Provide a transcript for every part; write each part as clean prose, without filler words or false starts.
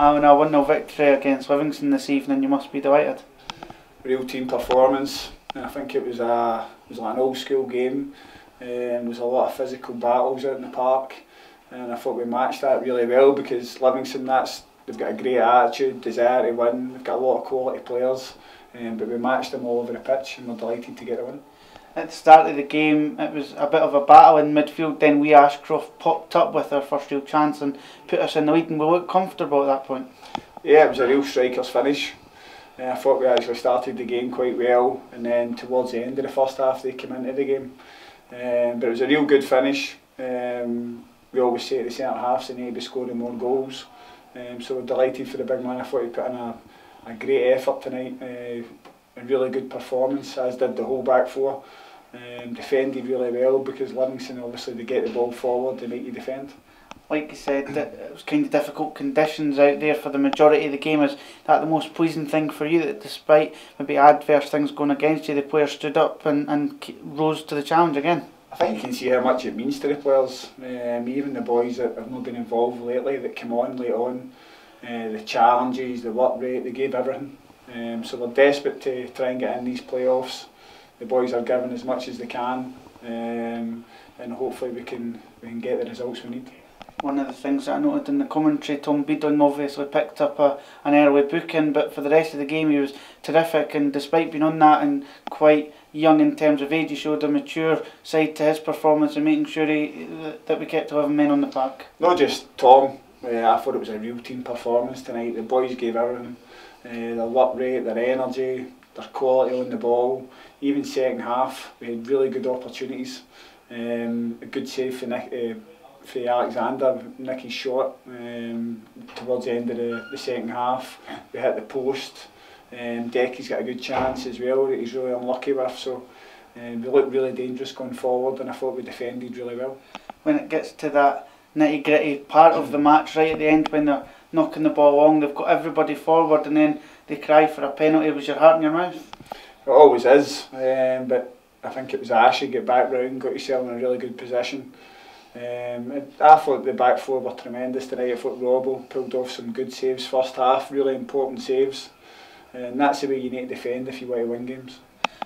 Allan, a 1-0 victory against Livingston this evening, you must be delighted. Real team performance. I think it was like an old school game. There was a lot of physical battles out in the park, and I thought we matched that really well because Livingston, they've got a great attitude, desire to win, they've got a lot of quality players, but we matched them all over the pitch and we're delighted to get the win. At the start of the game it was a bit of a battle in midfield, then we Ashcroft popped up with our first real chance and put us in the lead, and we looked comfortable at that point. Yeah, it was a real striker's finish. I thought we actually started the game quite well, and then towards the end of the first half they came into the game. But it was a real good finish. We always say to the centre halves they need to be scoring more goals. So we're delighted for the big man. I thought he put in a great effort tonight, a really good performance, as did the whole back four. Defended really well because Livingston, obviously, they get the ball forward, they make you defend. Like you said, it was kind of difficult conditions out there for the majority of the game. Is that the most pleasing thing for you, that despite maybe adverse things going against you, the players stood up and rose to the challenge again? I think you can see how much it means to the players, even the boys that have not been involved lately, that come on late on, the challenges, the work rate, they gave everything. So they're desperate to try and get in these playoffs. The boys are giving as much as they can, and hopefully we can get the results we need. One of the things that I noted in the commentary, Tom Beadling obviously picked up an early booking, but for the rest of the game he was terrific, and despite being on that and quite young in terms of age, he showed a mature side to his performance and making sure that we kept 11 men on the park. Not just Tom, I thought it was a real team performance tonight. The boys gave everything, their work rate, their energy, their quality on the ball. Even second half we had really good opportunities. A good save for Alexander, Nicky's shot towards the end of the second half. We hit the post. Decky's got a good chance as well that he's really unlucky with, so we looked really dangerous going forward, and I thought we defended really well. When it gets to that nitty gritty part of the match right at the end, when they're knocking the ball along, they've got everybody forward and then they cry for a penalty, was your heart in your mouth? It always is, but I think it was Ashley get back round, got himself in a really good position. I thought the back four were tremendous tonight. I thought Robbo pulled off some good saves first half, really important saves, and that's the way you need to defend if you want to win games.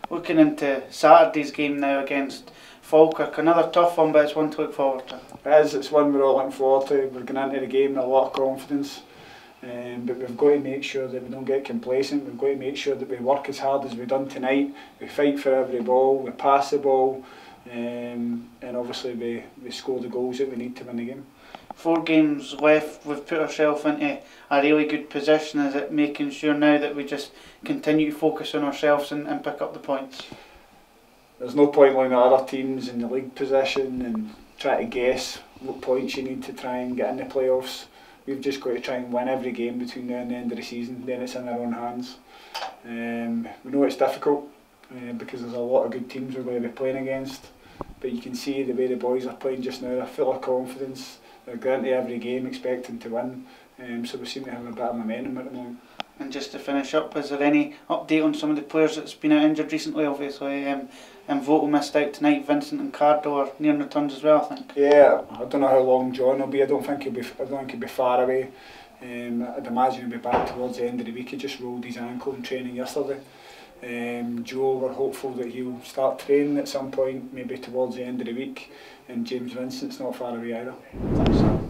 Looking into Saturday's game now against Falkirk, another tough one, but it's one to look forward to. It is, it's one we're all looking forward to. We're going into the game with a lot of confidence, but we've got to make sure that we don't get complacent. We've got to make sure that we work as hard as we've done tonight. We fight for every ball, we pass the ball, and obviously we score the goals that we need to win the game. 4 games left, we've put ourselves into a really good position. Is it making sure now that we just continue to focus on ourselves and pick up the points? There's no point looking at other teams in the league position and try to guess what points you need to try and get in the playoffs. We've just got to try and win every game between now and the end of the season, then it's in our own hands. We know it's difficult because there's a lot of good teams we're going to be playing against, but you can see the way the boys are playing just now, they're full of confidence, they're going into every game expecting to win, so we seem to have a bit of momentum at the moment. And just to finish up, is there any update on some of the players that's been out injured recently? Obviously, Voto missed out tonight. Vincent and Cardo are near returns as well, I think. Yeah, I don't know how long John will be. I don't think he'll be far away. I'd imagine he'll be back towards the end of the week. He just rolled his ankle in training yesterday. Joe, we're hopeful that he'll start training at some point, maybe towards the end of the week. And James Vincent's not far away either. Thanks.